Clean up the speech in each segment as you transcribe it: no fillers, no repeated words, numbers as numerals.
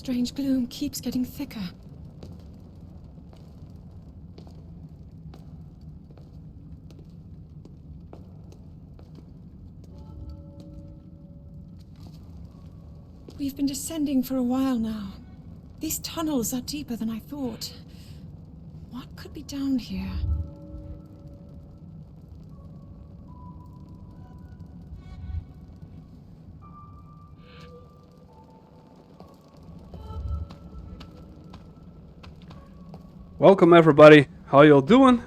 strange gloom keeps getting thicker. We've been descending for a while now. These tunnels are deeper than I thought. What could be down here? Welcome everybody, how y'all doing?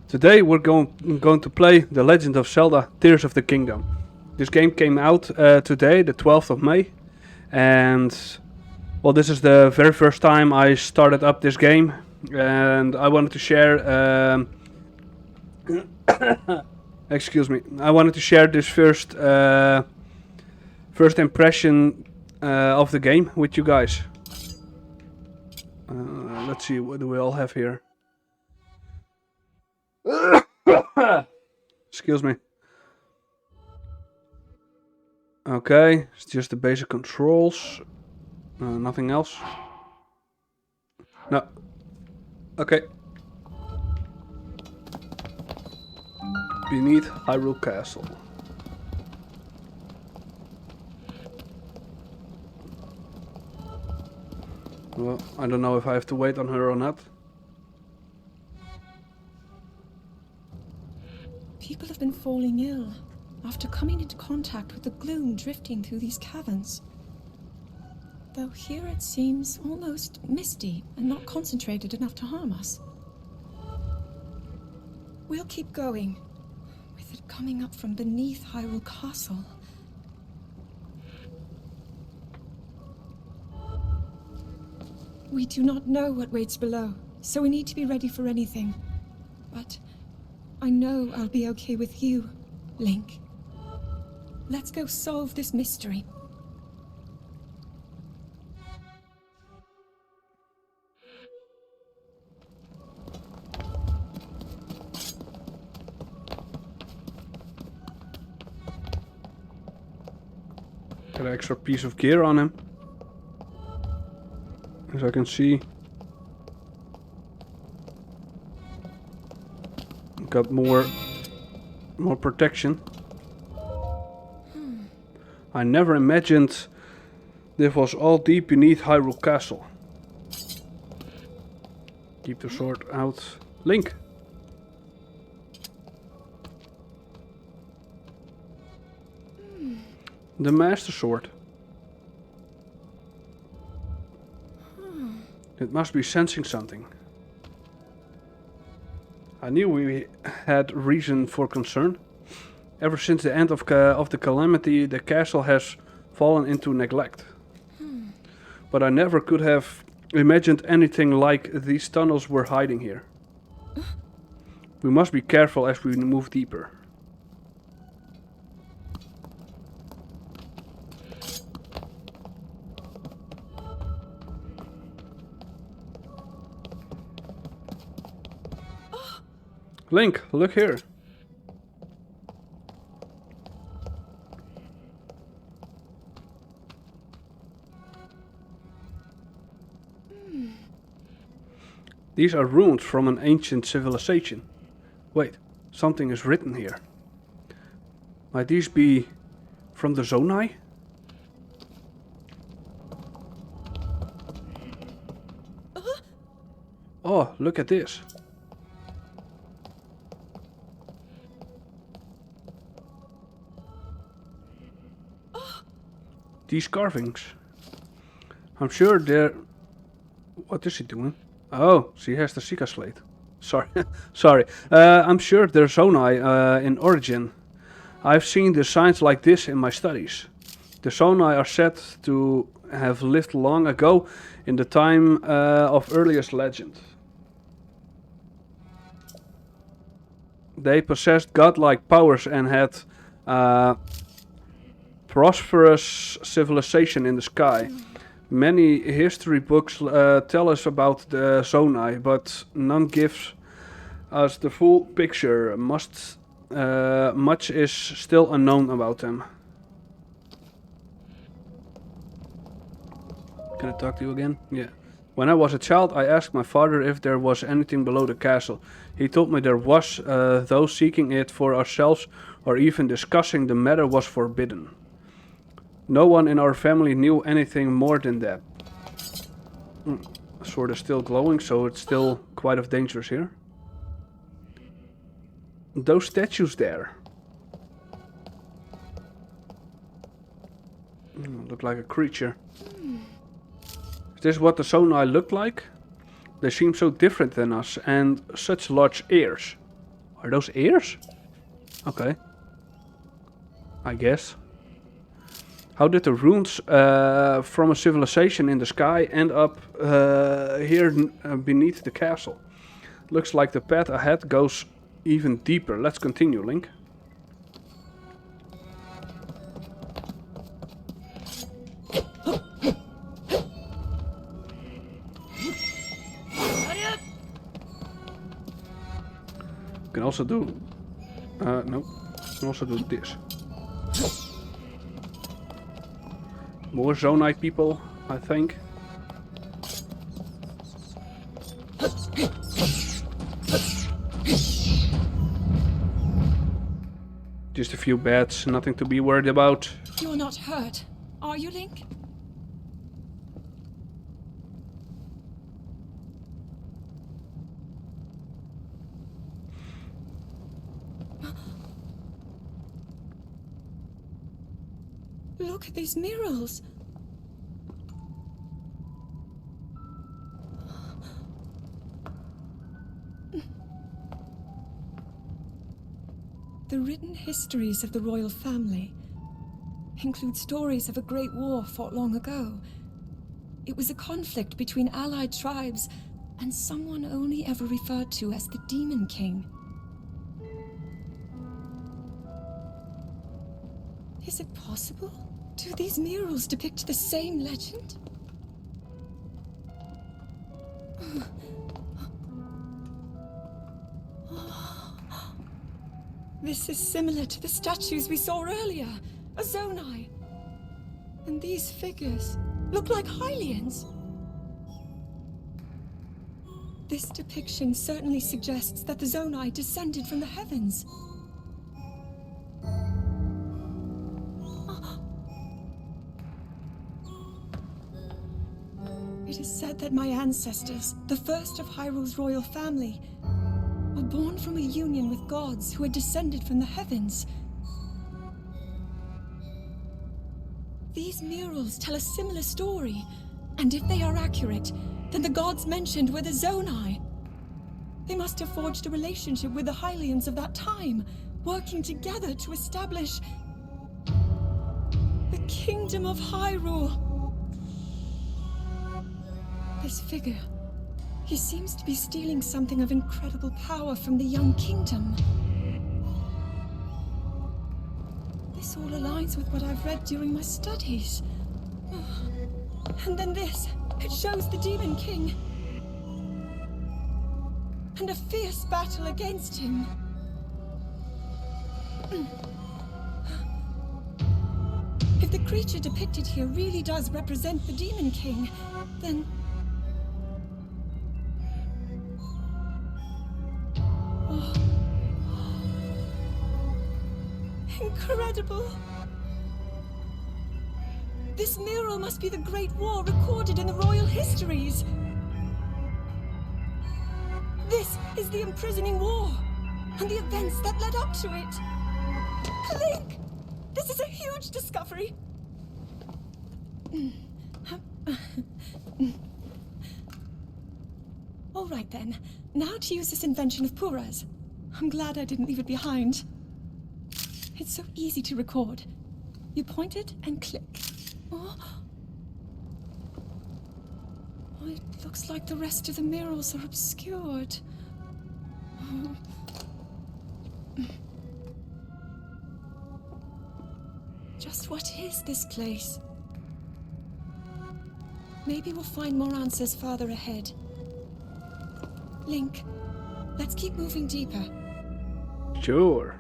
Today we're going to play The Legend of Zelda Tears of the Kingdom. This game came out today, the 12th of May. And well, this is the very first time I started up this game. And I wanted to share... excuse me. I wanted to share this first impression of the game with you guys. Let's see, what do we all have here? Excuse me. Okay, it's just the basic controls. Nothing else. No. Okay. Beneath Hyrule Castle. Well, I don't know if I have to wait on her or not. People have been falling ill after coming into contact with the gloom drifting through these caverns. Though here it seems almost misty and not concentrated enough to harm us. We'll keep going, with it coming up from beneath Hyrule Castle. We do not know what waits below, so we need to be ready for anything. But I know I'll be okay with you, Link. Let's go solve this mystery. Got an extra piece of gear on him. As I can see. Got more protection. I never imagined this was all deep beneath Hyrule Castle. Keep the sword out. Link! The Master Sword. It must be sensing something. I knew we had reason for concern. Ever since the end of the calamity, the castle has fallen into neglect. But I never could have imagined anything like these tunnels were hiding here. We must be careful as we move deeper. Link, look here. These are ruins from an ancient civilization. Wait, something is written here. Might these be from the Zonai? Oh, look at this. These carvings. I'm sure they're... What is she doing? Oh, she has the Sika slate. Sorry. Sorry. I'm sure they're Zonai in origin. I've seen designs like this in my studies. The Zonai are said to have lived long ago in the time of earliest legend. They possessed godlike powers and had prosperous civilization in the sky. Many history books tell us about the Zonai, but none gives us the full picture. Much is still unknown about them. Can I talk to you again? Yeah. When I was a child, I asked my father if there was anything below the castle. He told me there was, though seeking it for ourselves or even discussing the matter was forbidden. No one in our family knew anything more than that. Sword is still glowing, so it's still quite of dangerous here. Those statues there. Look like a creature. Is this what the Zonai look like? They seem so different than us and such large ears. Are those ears? Okay. I guess. How did the runes from a civilization in the sky end up here beneath the castle? Looks like the path ahead goes even deeper. Let's continue, Link. Can also do... no. Can also do this. More Zonai people, I think. Just a few bats, nothing to be worried about. You're not hurt, are you, Link? Look at these murals. The written histories of the royal family include stories of a great war fought long ago. It was a conflict between allied tribes and someone only ever referred to as the Demon King. Is it possible? Do these murals depict the same legend? This is similar to the statues we saw earlier, a Zonai. And these figures look like Hylians. This depiction certainly suggests that the Zonai descended from the heavens. It is said that my ancestors, the first of Hyrule's royal family, were born from a union with gods who had descended from the heavens. These murals tell a similar story, and if they are accurate, then the gods mentioned were the Zonai. They must have forged a relationship with the Hylians of that time, working together to establish the Kingdom of Hyrule. This figure, he seems to be stealing something of incredible power from the young kingdom. This all aligns with what I've read during my studies. And then this, it shows the Demon King. And a fierce battle against him. If the creature depicted here really does represent the Demon King, then... Incredible! This mural must be the Great War recorded in the royal histories. This is the imprisoning war, and the events that led up to it. Link! This is a huge discovery! All right then, now to use this invention of Pura's. I'm glad I didn't leave it behind. It's so easy to record. You point it and click. Oh, it looks like the rest of the murals are obscured. Oh. Just what is this place? Maybe we'll find more answers farther ahead. Link, let's keep moving deeper. Sure.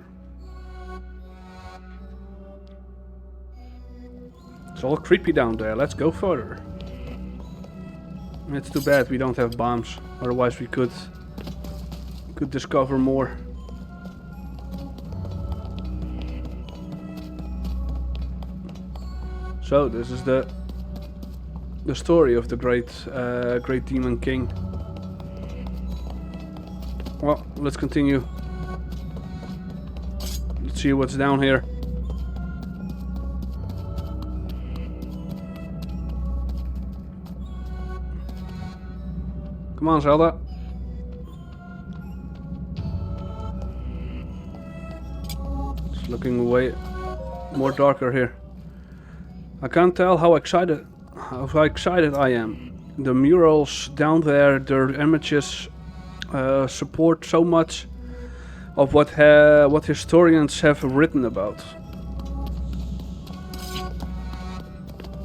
It's all creepy down there. Let's go further. It's too bad we don't have bombs. Otherwise we could discover more. So this is the story of the great demon king. Well, let's continue. Let's see what's down here. Come on, Zelda. It's looking way more darker here. I can't tell how excited I am. The murals down there, their images support so much of what historians have written about.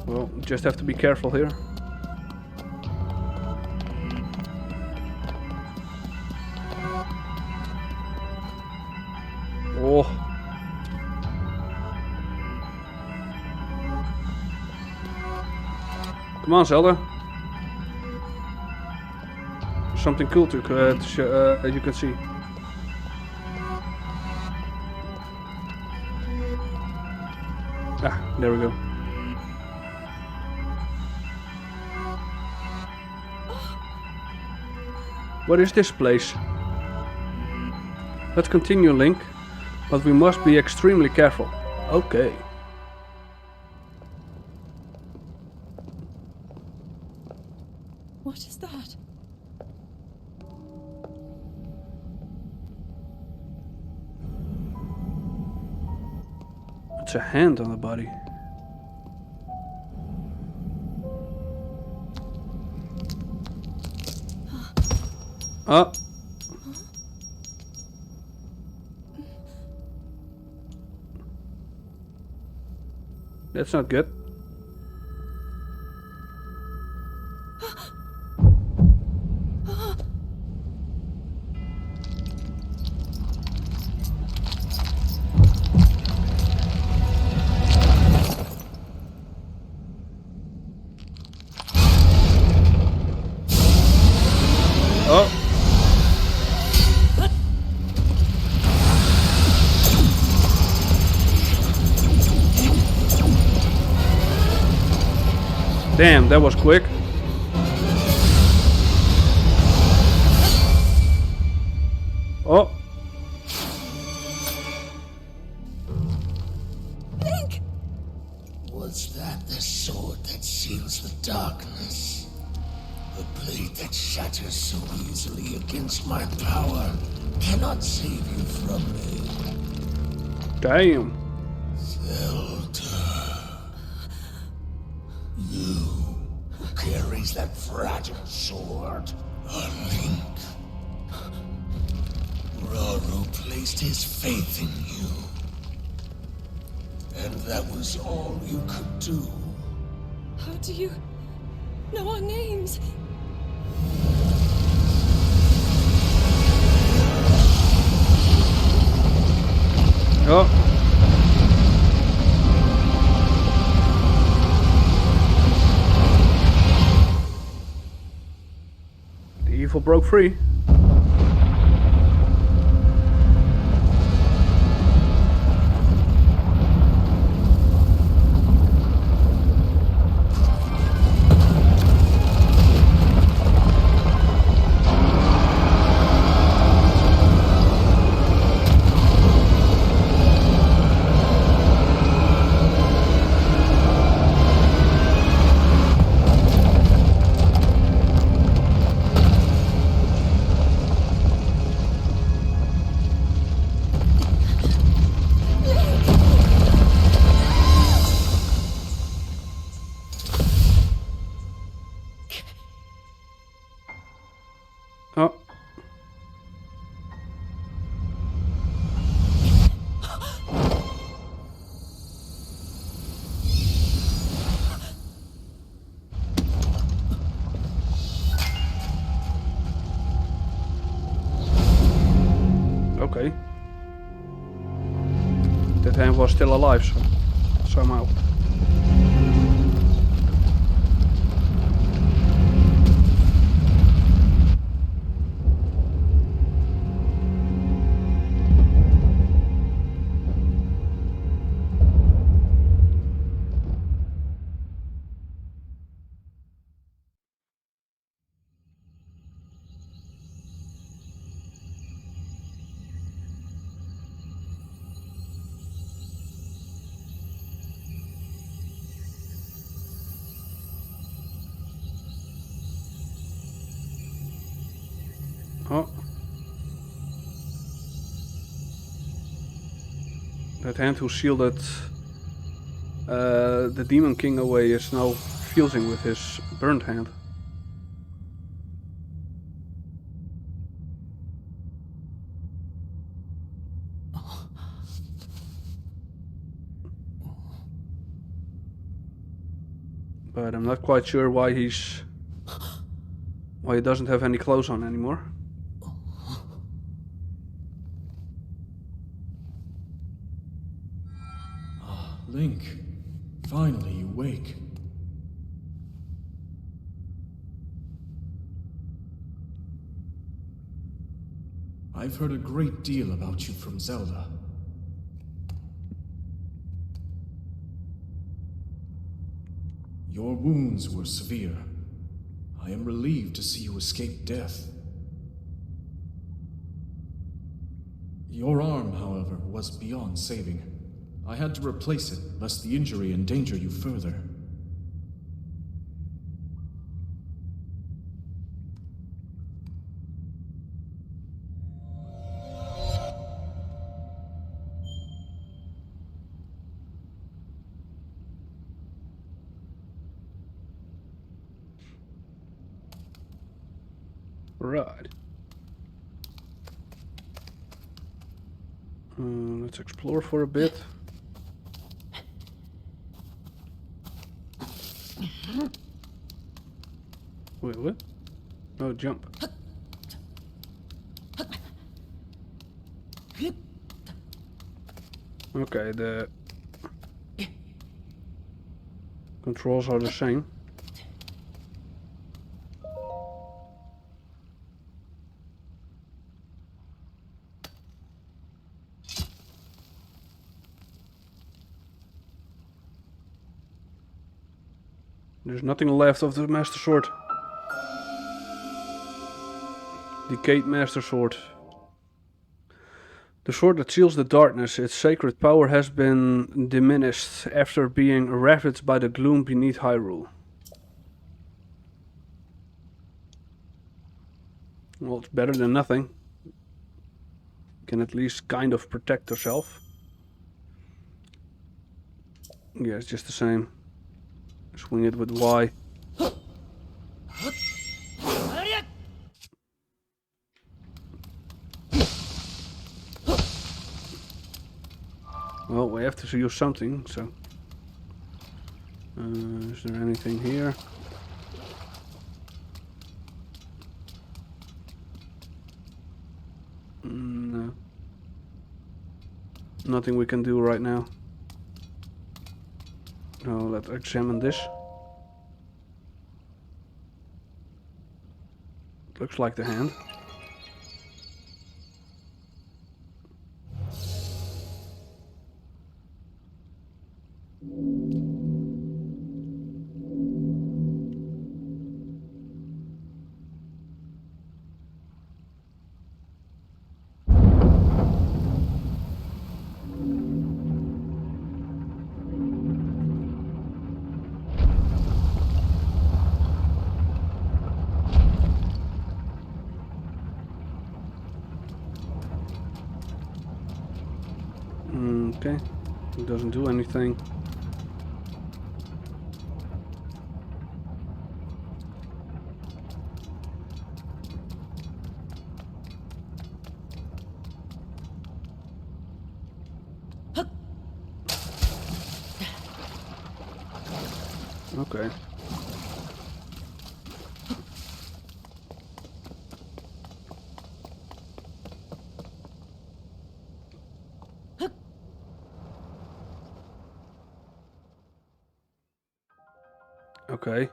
Well, just have to be careful here. Oh. Come on, Zelda. Something cool to you can see. Ah, there we go. What is this place? Let's continue, Link, but we must be extremely careful. Okay. What is that? It's a hand on the body. Oh. That's not good. Oh. Damn, that was quick. Oh. Link! Was that the sword that seals the darkness? The blade that shatters so easily against my power cannot save you from me. Damn. Zelda. You who carries that fragile sword. A Link. Rauru placed his faith in you. And that was all you could do. How do you know our names? Oh. The evil broke free. Oh. Okay. That hand was still alive somehow. Oh. That hand who shielded the Demon King away is now fusing with his burned hand. But I'm not quite sure why he doesn't have any clothes on anymore. Link, finally you wake. I've heard a great deal about you from Zelda. Your wounds were severe. I am relieved to see you escape death. Your arm, however, was beyond saving. I had to replace it, lest the injury endanger you further. Right. Let's explore for a bit. Wait, what? Oh, jump. Okay, the controls are the same. There's nothing left of the Master Sword. Decayed Master Sword. The sword that seals the darkness, its sacred power has been diminished after being ravaged by the gloom beneath Hyrule. Well, it's better than nothing. Can at least kind of protect herself. Yeah, it's just the same. Swing it with Y. Well, we have to use something, so... is there anything here? No. Nothing we can do right now. Now let's examine this. Looks like the hand. Okay, it doesn't do anything. Okay. Okay.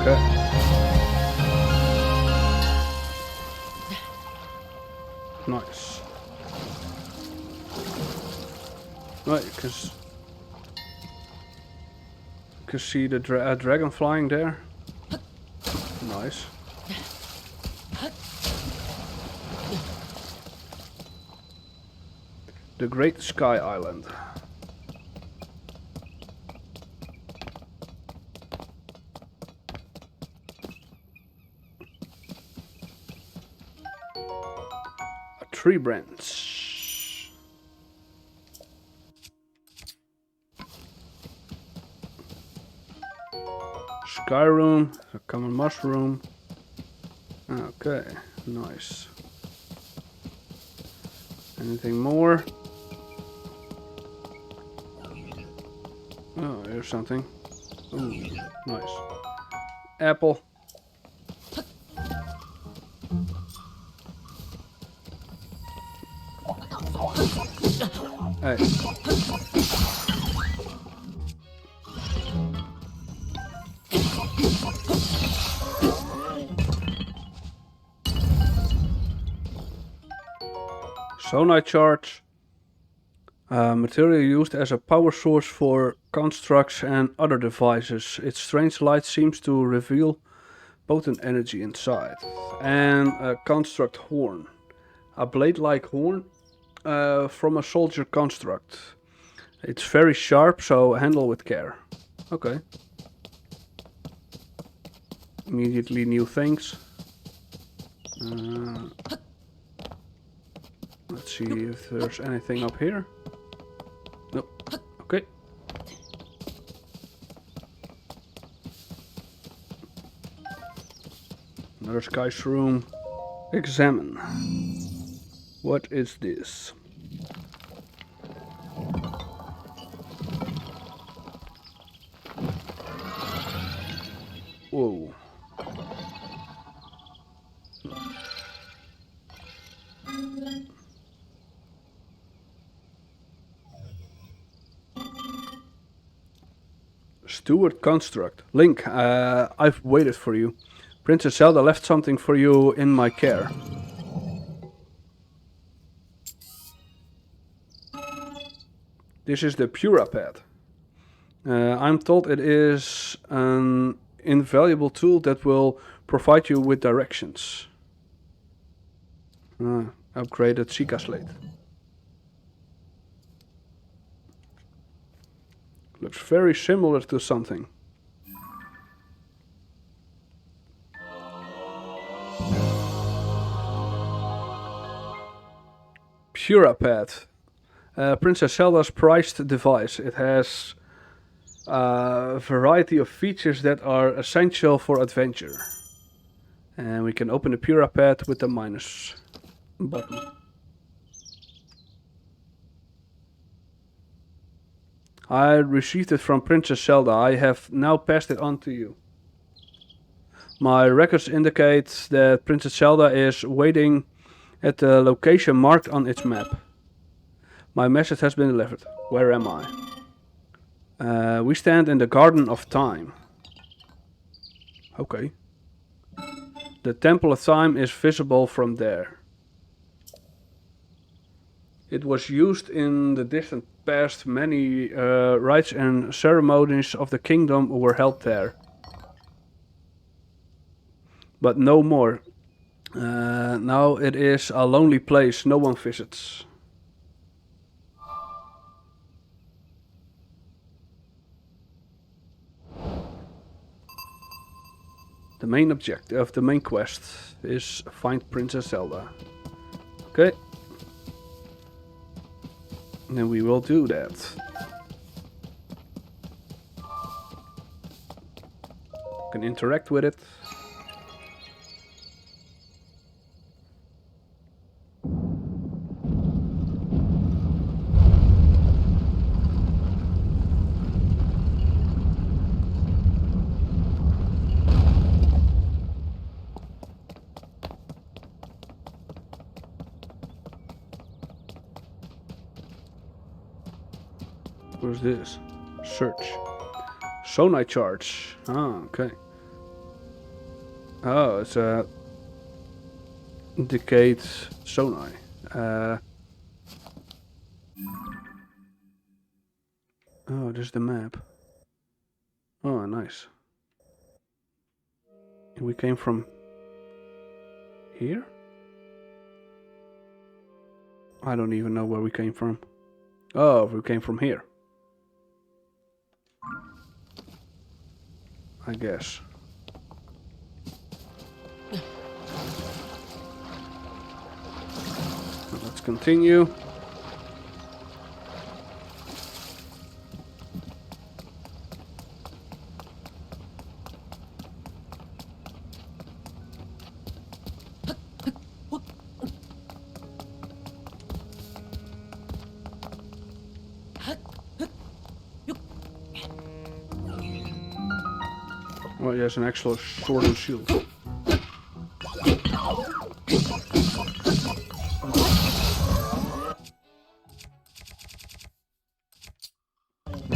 Okay. Nice. Right, you can see the dragon flying there. Nice. The Great Sky Island. A tree branch. Sky room, a common mushroom. Okay, nice. Anything more? Oh, here's something. Ooh, nice. Apple. Hey. Sonite charge. Material used as a power source for constructs and other devices. Its strange light seems to reveal potent energy inside. And a construct horn. A blade-like horn from a soldier construct. It's very sharp, so handle with care. Okay. Immediately new things. Let's see if there's anything up here. Nope. Okay. Another sky's room. Examine. What is this? Whoa. Steward construct. Link, I've waited for you. Princess Zelda left something for you in my care. This is the Purapad. I'm told it is an invaluable tool that will provide you with directions. Upgraded Sika Slate. Looks very similar to something. Purapad. Princess Zelda's prized device. It has a variety of features that are essential for adventure. And we can open the Purapad with the minus button. I received it from Princess Zelda. I have now passed it on to you. My records indicate that Princess Zelda is waiting at the location marked on its map. My message has been delivered. Where am I? We stand in the Garden of Time. Okay. The Temple of Time is visible from there. It was used in the distant past. Many rites and ceremonies of the kingdom were held there. But no more. Now it is a lonely place no one visits. The main objective of the main quest is find Princess Zelda. Okay. And then we will do that. Can interact with it. What is this? Search. Sonite charge. Ah, okay. Oh, it's a decayed sonai. Oh, this is the map. Oh, nice. We came from here? I don't even know where we came from. Oh, we came from here. I guess. Let's continue. Oh, yes, an actual sword and shield.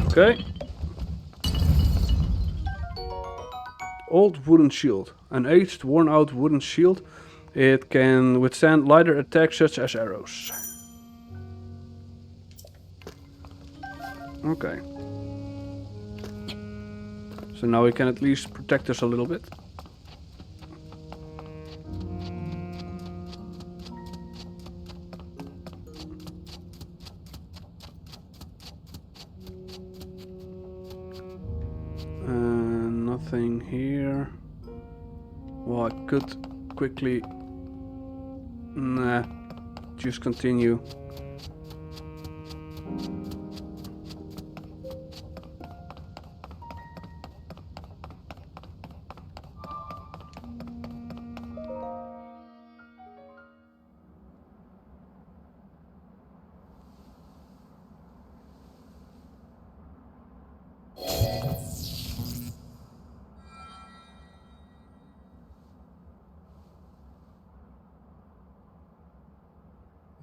Okay. Old wooden shield. An aged, worn-out wooden shield. It can withstand lighter attacks such as arrows. Okay. So now we can at least protect us a little bit. Nothing here. Well, I could quickly... Nah, just continue.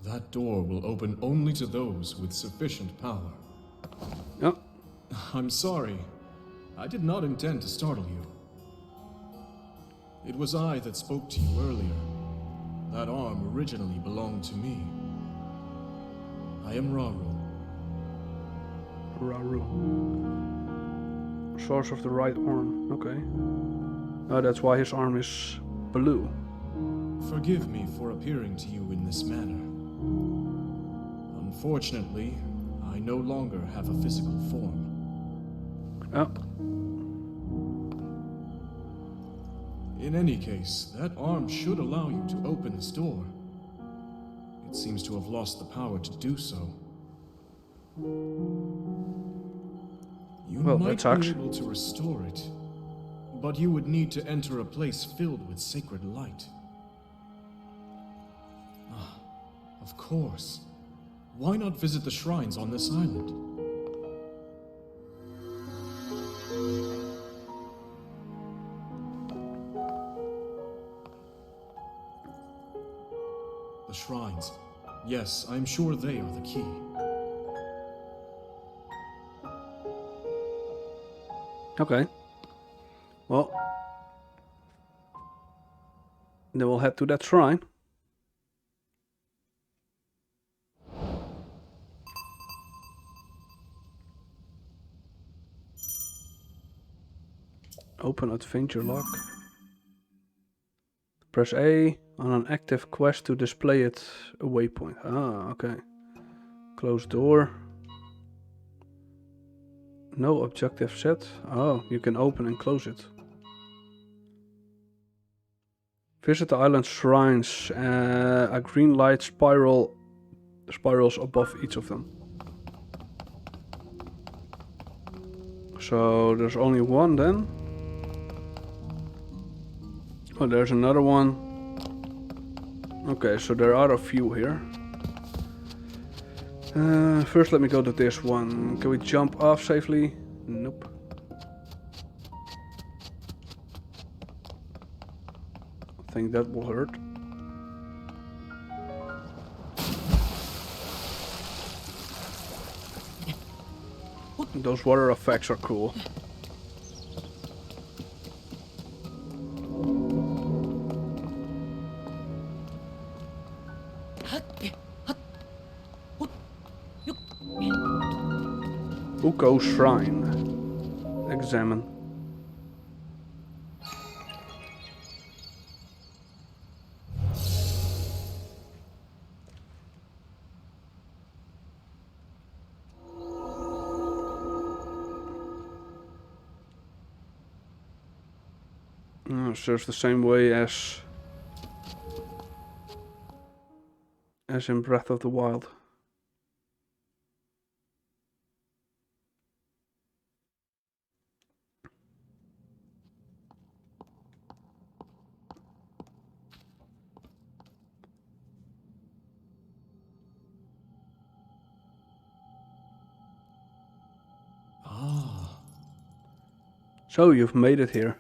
That door will open only to those with sufficient power. Oh, I'm sorry. I did not intend to startle you. It was I that spoke to you earlier. That arm originally belonged to me. I am Raru. Raru. Source of the right arm. Okay. Oh, that's why his arm is blue. Forgive me for appearing to you in this manner. Unfortunately, I no longer have a physical form. Oh. In any case, that arm should allow you to open this door. It seems to have lost the power to do so. You might be able to restore it, but you would need to enter a place filled with sacred light. Ah, of course. Why not visit the shrines on this island? The shrines. Yes, I'm sure they are the key. Okay. Well, then we'll head to that shrine. Open adventure lock. Press A on an active quest to display it a waypoint. Ah, okay. Close door. No objective set. Oh, you can open and close it. Visit the island shrines. A green light spirals above each of them. So there's only one then. Oh, there's another one. Okay, so there are a few here. First let me go to this one. Can we jump off safely? Nope. I think that will hurt. Those water effects are cool. Uko Shrine. Examine. Serves the same way as in Breath of the Wild. So you've made it here.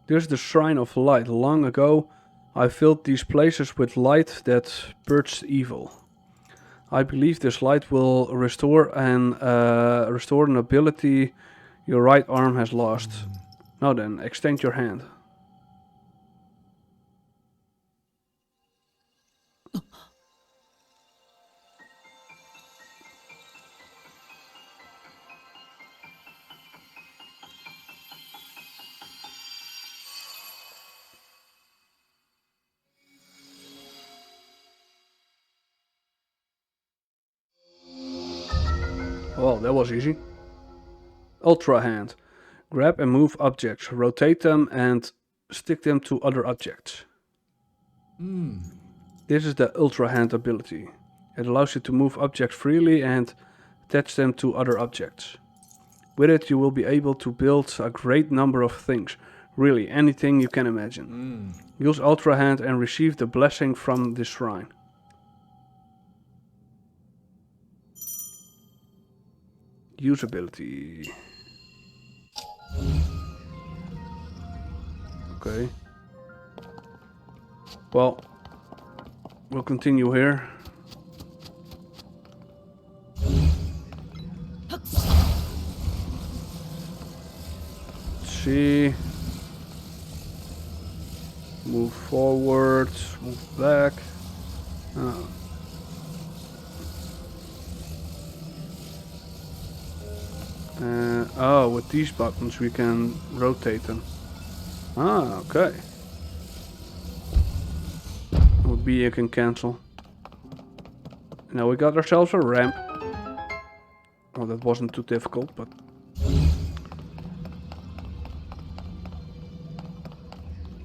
This is the Shrine of Light. Long ago, I filled these places with light that purged evil. I believe this light will restore an ability your right arm has lost. Now then, extend your hand. Well, that was easy. Ultra Hand. Grab and move objects, rotate them and stick them to other objects. This is the Ultra Hand ability. It allows you to move objects freely and attach them to other objects. With it you will be able to build a great number of things. Really, anything you can imagine. Use Ultra Hand and receive the blessing from this shrine. Usability. Okay. Well, we'll continue here. Let's see. Move forward, move back. Oh, with these buttons we can rotate them. Ah, okay. With B you can cancel. Now we got ourselves a ramp. Well, that wasn't too difficult, but...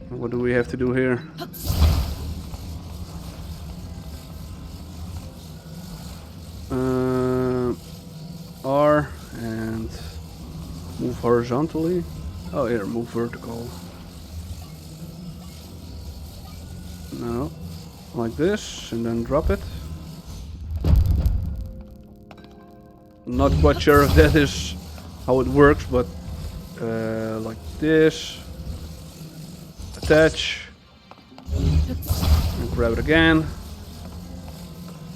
What do we have to do here? R and move horizontally. Oh, here, move vertical. No, like this, and then drop it. Not quite sure if that is how it works, but like this. Attach. And grab it again.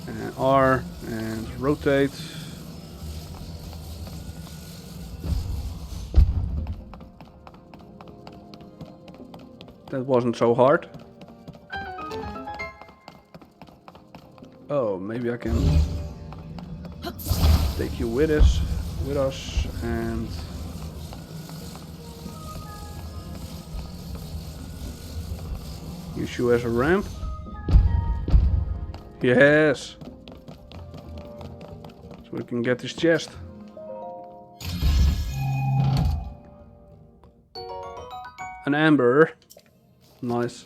And R and rotate. That wasn't so hard. Oh, maybe I can take you with us, and use you as a ramp. Yes. So we can get this chest. An amber. Nice.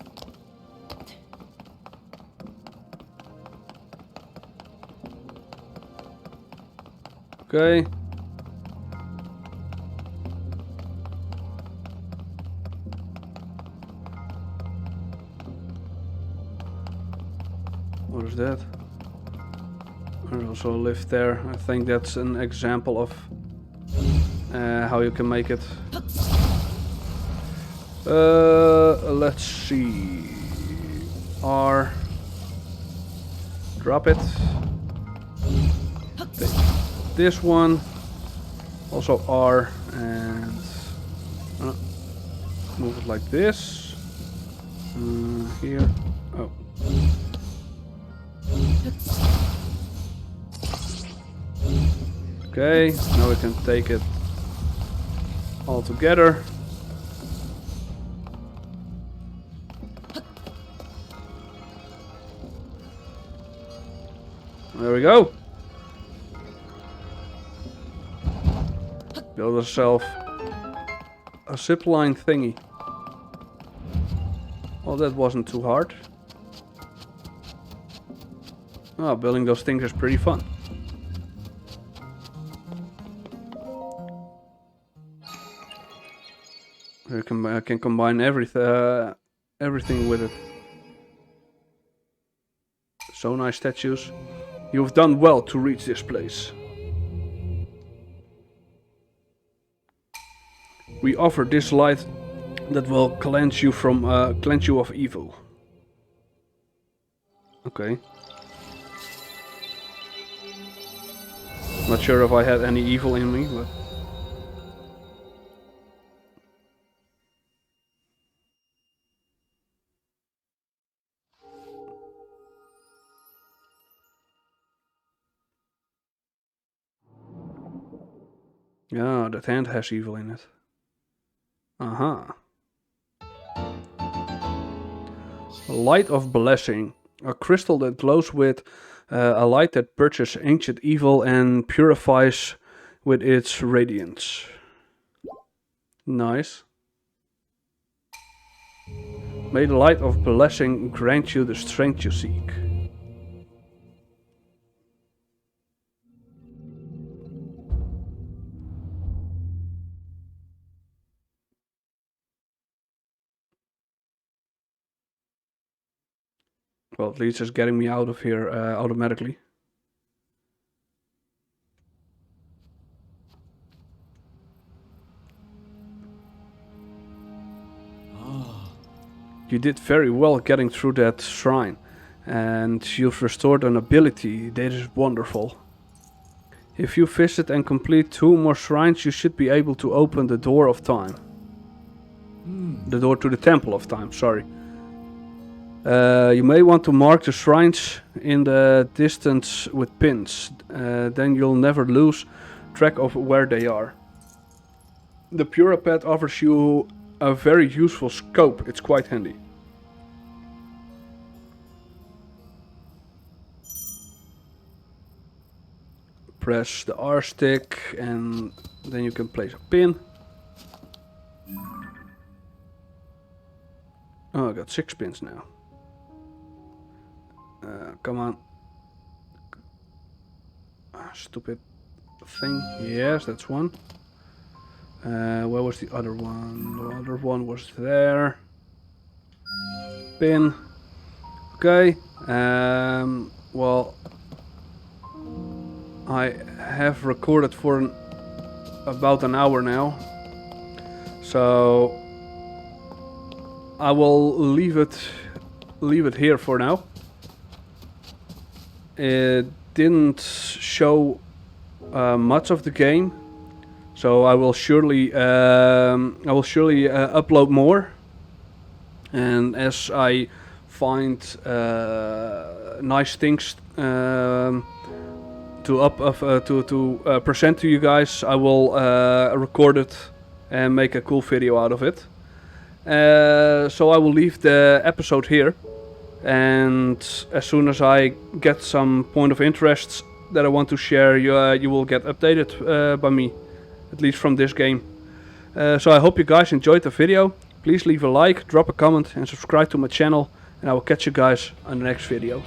Okay. What is that? There's also a lift there. I think that's an example of how you can make it. Let's see. R. Drop it. Take this one. Also R and move it like this. Here. Oh. Okay, now we can take it all together. There we go. Build ourselves a zipline thingy. Well, that wasn't too hard. Oh, building those things is pretty fun. I can combine everything with it. So nice statues. You've done well to reach this place. We offer this light that will cleanse you of evil. Okay. Not sure if I had any evil in me, but... Yeah, that hand has evil in it. Uh-huh. Light of Blessing. A crystal that glows with a light that purges ancient evil and purifies with its radiance. Nice. May the light of blessing grant you the strength you seek. Well, at least it's getting me out of here automatically. You did very well getting through that shrine, and you've restored an ability that is wonderful. If you visit and complete 2 more shrines, you should be able to open the door of time. The door to the Temple of Time, sorry. You may want to mark the shrines in the distance with pins, then you'll never lose track of where they are. The Purapad offers you a very useful scope, it's quite handy. Press the R stick and then you can place a pin. Oh, I got 6 pins now. Come on. Stupid thing. Yes, that's one. Where was the other one? The other one was there. Pin. Okay. Well, I have recorded for about an hour now, so I will leave it here for now. It didn't show much of the game, so I will surely upload more. And as I find nice things to present to you guys, I will record it and make a cool video out of it. So I will leave the episode here, and as soon as I get some point of interest that I want to share, you will get updated by me, at least from this game. So I hope you guys enjoyed the video. Please leave a like, drop a comment and subscribe to my channel, and I will catch you guys on the next video.